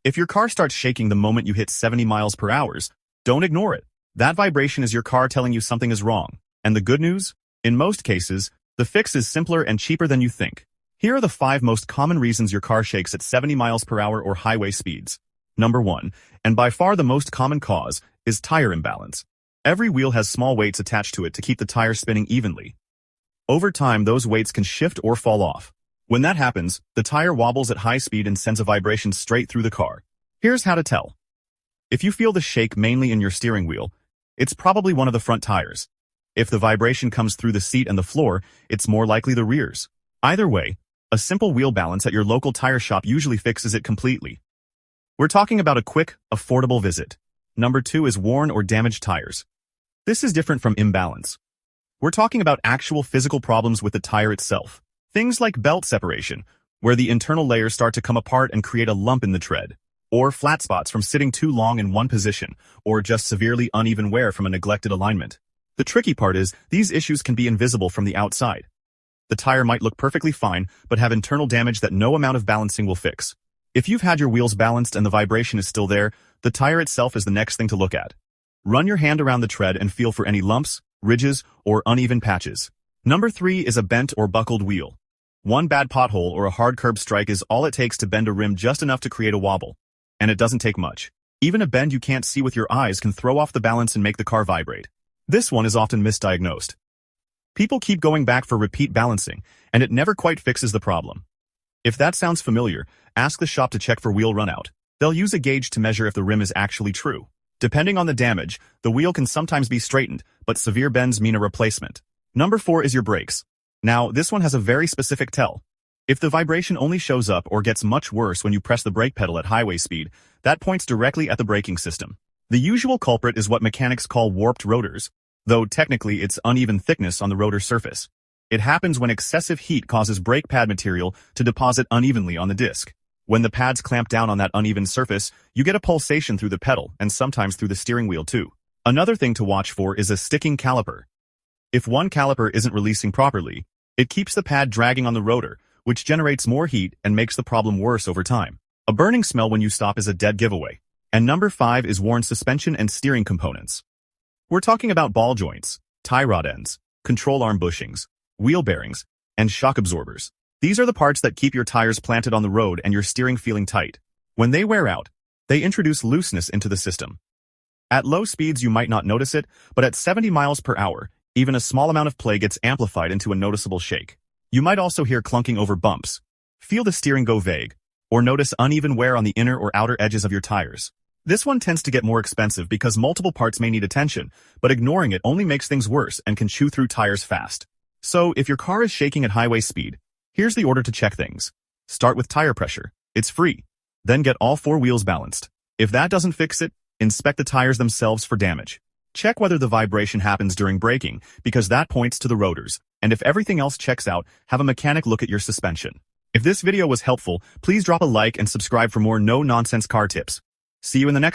If your car starts shaking the moment you hit 70 miles per hour, don't ignore it. That vibration is your car telling you something is wrong. And the good news? In most cases, the fix is simpler and cheaper than you think. Here are the 5 most common reasons your car shakes at 70 miles per hour or highway speeds. Number 1, and by far the most common cause, is tire imbalance. Every wheel has small weights attached to it to keep the tire spinning evenly. Over time, those weights can shift or fall off. When that happens, the tire wobbles at high speed and sends a vibration straight through the car. Here's how to tell. If you feel the shake mainly in your steering wheel, it's probably one of the front tires. If the vibration comes through the seat and the floor, it's more likely the rears. Either way, a simple wheel balance at your local tire shop usually fixes it completely. We're talking about a quick, affordable visit. Number 2 is worn or damaged tires. This is different from imbalance. We're talking about actual physical problems with the tire itself. Things like belt separation, where the internal layers start to come apart and create a lump in the tread, or flat spots from sitting too long in one position, or just severely uneven wear from a neglected alignment. The tricky part is, these issues can be invisible from the outside. The tire might look perfectly fine, but have internal damage that no amount of balancing will fix. If you've had your wheels balanced and the vibration is still there, the tire itself is the next thing to look at. Run your hand around the tread and feel for any lumps, ridges, or uneven patches. Number 3 is a bent or buckled wheel. One bad pothole or a hard curb strike is all it takes to bend a rim just enough to create a wobble. And it doesn't take much. Even a bend you can't see with your eyes can throw off the balance and make the car vibrate. This one is often misdiagnosed. People keep going back for repeat balancing, and it never quite fixes the problem. If that sounds familiar, ask the shop to check for wheel runout. They'll use a gauge to measure if the rim is actually true. Depending on the damage, the wheel can sometimes be straightened, but severe bends mean a replacement. Number 4 is your brakes. Now, this one has a very specific tell. If the vibration only shows up or gets much worse when you press the brake pedal at highway speed, that points directly at the braking system. The usual culprit is what mechanics call warped rotors, though technically it's uneven thickness on the rotor surface. It happens when excessive heat causes brake pad material to deposit unevenly on the disc. When the pads clamp down on that uneven surface, you get a pulsation through the pedal and sometimes through the steering wheel too. Another thing to watch for is a sticking caliper. If one caliper isn't releasing properly, it keeps the pad dragging on the rotor, which generates more heat and makes the problem worse over time. A burning smell when you stop is a dead giveaway. And number 5 is worn suspension and steering components. We're talking about ball joints, tie rod ends, control arm bushings, wheel bearings, and shock absorbers. These are the parts that keep your tires planted on the road and your steering feeling tight. When they wear out, they introduce looseness into the system. At low speeds you might not notice it, but at 70 miles per hour, even a small amount of play gets amplified into a noticeable shake. You might also hear clunking over bumps, feel the steering go vague, or notice uneven wear on the inner or outer edges of your tires. This one tends to get more expensive because multiple parts may need attention, but ignoring it only makes things worse and can chew through tires fast. So, if your car is shaking at highway speed, here's the order to check things. Start with tire pressure. It's free. Then get all 4 wheels balanced. If that doesn't fix it, inspect the tires themselves for damage. Check whether the vibration happens during braking, because that points to the rotors. And if everything else checks out, have a mechanic look at your suspension. If this video was helpful, please drop a like and subscribe for more no-nonsense car tips. See you in the next one.